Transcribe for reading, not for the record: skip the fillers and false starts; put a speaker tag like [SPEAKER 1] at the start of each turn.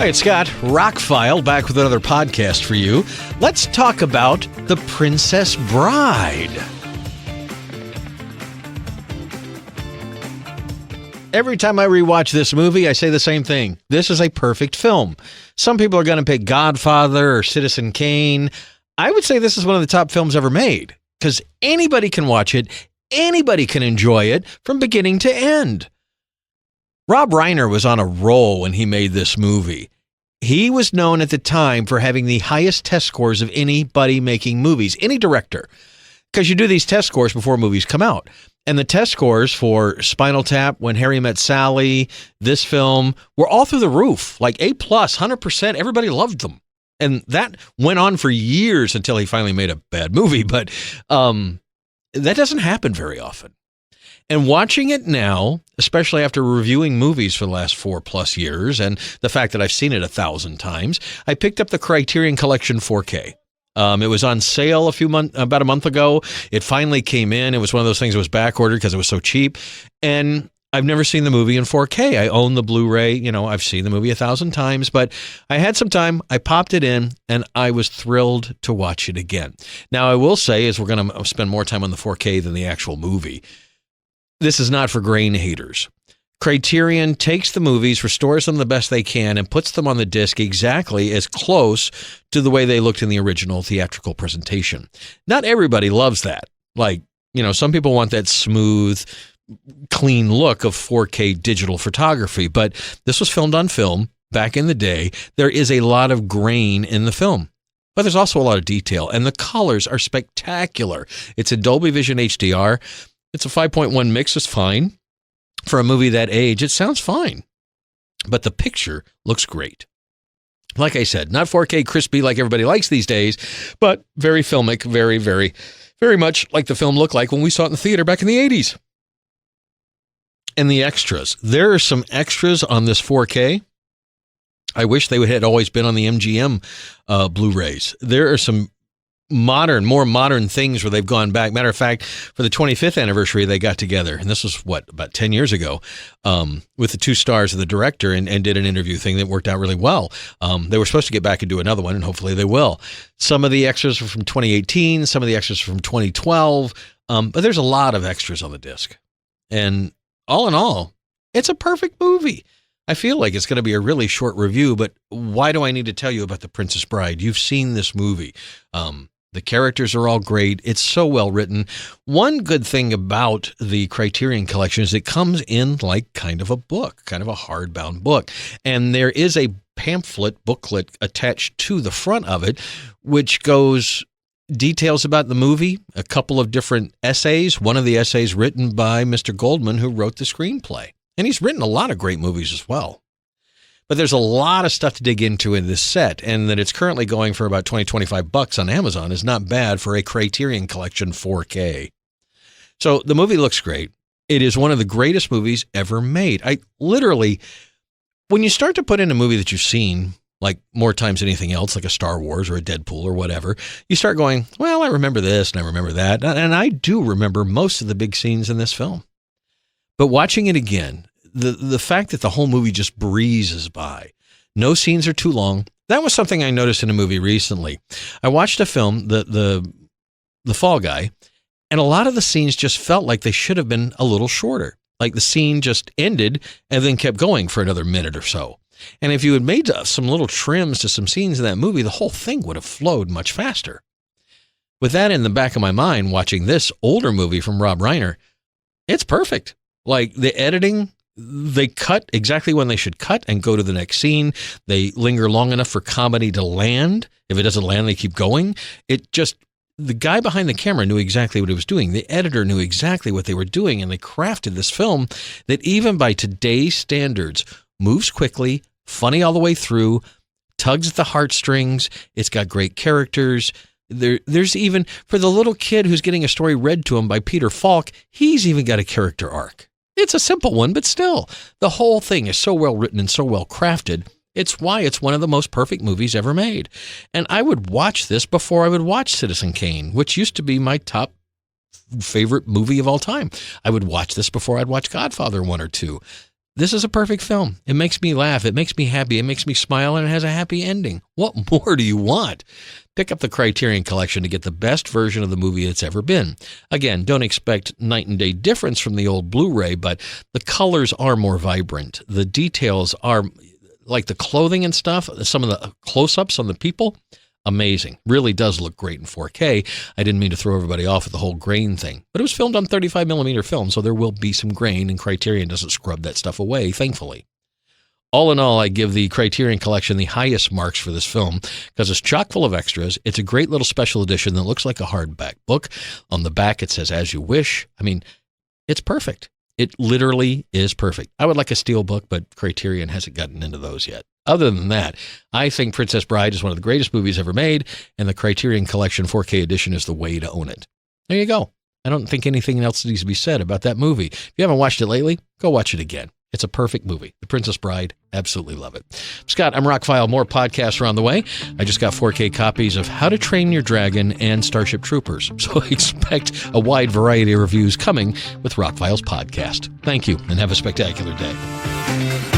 [SPEAKER 1] Hi, it's Scott, ROCKFILE, back with another podcast for you. Let's talk about The Princess Bride. Every time I rewatch this movie, I say the same thing. This is a perfect film. Some people are going to pick Godfather or Citizen Kane. I would say this is one of the top films ever made because anybody can watch it. Anybody can enjoy it from beginning to end. Rob Reiner was on a roll when he made this movie. He was known at the time for having the highest test scores of anybody making movies, any director, because you do these test scores before movies come out. And the test scores for Spinal Tap, When Harry Met Sally, this film, were all through the roof, like A+, 100%. Everybody loved them. And that went on for years until he finally made a bad movie. But that doesn't happen very often. And watching it now, especially after reviewing movies for the last 4+ years and the fact that I've seen it 1,000 times, I picked up the Criterion Collection 4K. It was on sale about a month ago. It finally came in. It was one of those things that was back ordered because it was so cheap. And I've never seen the movie in 4K. I own the Blu-ray. You know, I've seen the movie 1,000 times, but I had some time. I popped it in, and I was thrilled to watch it again. Now, I will say, as we're going to spend more time on the 4K than the actual movie, this is not for grain haters. Criterion takes the movies, restores them the best they can, and puts them on the disc exactly as close to the way they looked in the original theatrical presentation. Not everybody loves that. Like, you know, some people want that smooth, clean look of 4K digital photography, but this was filmed on film back in the day. There is a lot of grain in the film, but there's also a lot of detail, and the colors are spectacular. It's a Dolby Vision HDR. It's a 5.1 mix. It's fine. For a movie that age, it sounds fine. But the picture looks great. Like I said, not 4K crispy like everybody likes these days, but very filmic, very, very, very much like the film looked like when we saw it in the theater back in the 80s. And the extras. There are some extras on this 4K. I wish they had always been on the MGM Blu-rays. There are some more modern things where they've gone back. Matter of fact, for the 25th anniversary, they got together, and this was, about 10 years ago, with the two stars of the director and did an interview thing that worked out really well. They were supposed to get back and do another one, and hopefully they will. Some of the extras are from 2018, some of the extras are from 2012, but there's a lot of extras on the disc. And all in all, it's a perfect movie. I feel like it's going to be a really short review, but why do I need to tell you about The Princess Bride? You've seen this movie. The characters are all great. It's so well written. One good thing about the Criterion Collection is it comes in like kind of a book, kind of a hardbound book. And there is a booklet attached to the front of it, which goes details about the movie, a couple of different essays. One of the essays written by Mr. Goldman, who wrote the screenplay. And he's written a lot of great movies as well. But there's a lot of stuff to dig into in this set, and that it's currently going for about $20-25 on Amazon is not bad for a Criterion Collection 4K. So the movie looks great. It is one of the greatest movies ever made. When you start to put in a movie that you've seen, like more times than anything else, like a Star Wars or a Deadpool or whatever, you start going, well, I remember this and I remember that. And I do remember most of the big scenes in this film. But watching it again, the fact that the whole movie just breezes by, no scenes are too long. That was something I noticed in a movie recently. I watched a film, the Fall Guy, and a lot of the scenes just felt like they should have been a little shorter. Like the scene just ended and then kept going for another minute or so. And if you had made some little trims to some scenes in that movie, the whole thing would have flowed much faster. With that in the back of my mind, watching this older movie from Rob Reiner, it's perfect. Like the editing, they cut exactly when they should cut and go to the next scene. They linger long enough for comedy to land. If it doesn't land, they keep going. The guy behind the camera knew exactly what he was doing. The editor knew exactly what they were doing, and they crafted this film that even by today's standards moves quickly, funny all the way through, tugs at the heartstrings. It's got great characters. There's even, for the little kid who's getting a story read to him by Peter Falk, he's even got a character arc. It's a simple one, but still, the whole thing is so well written and so well crafted. It's why it's one of the most perfect movies ever made. And I would watch this before I would watch Citizen Kane, which used to be my top favorite movie of all time. I would watch this before I'd watch Godfather 1 or 2. This is a perfect film. It makes me laugh. It makes me happy. It makes me smile, and it has a happy ending. What more do you want? Pick up the Criterion Collection to get the best version of the movie it's ever been. Again, don't expect night and day difference from the old Blu-ray, but the colors are more vibrant. The details are, like the clothing and stuff, some of the close-ups on the people, amazing. Really does look great in 4K. I didn't mean to throw everybody off with the whole grain thing, but it was filmed on 35 millimeter film, so there will be some grain, and Criterion doesn't scrub that stuff away, thankfully. All in all, I give the Criterion Collection the highest marks for this film because it's chock full of extras. It's a great little special edition that looks like a hardback book. On the back, it says, "As you wish." I mean, it's perfect. It literally is perfect. I would like a steel book, but Criterion hasn't gotten into those yet. Other than that, I think Princess Bride is one of the greatest movies ever made, and the Criterion Collection 4K edition is the way to own it. There you go. I don't think anything else needs to be said about that movie. If you haven't watched it lately, go watch it again. It's a perfect movie. The Princess Bride, absolutely love it. Scott, I'm ROCKFILE. More podcasts are on the way. I just got 4K copies of How to Train Your Dragon and Starship Troopers. So expect a wide variety of reviews coming with ROCKFILE's podcast. Thank you, and have a spectacular day.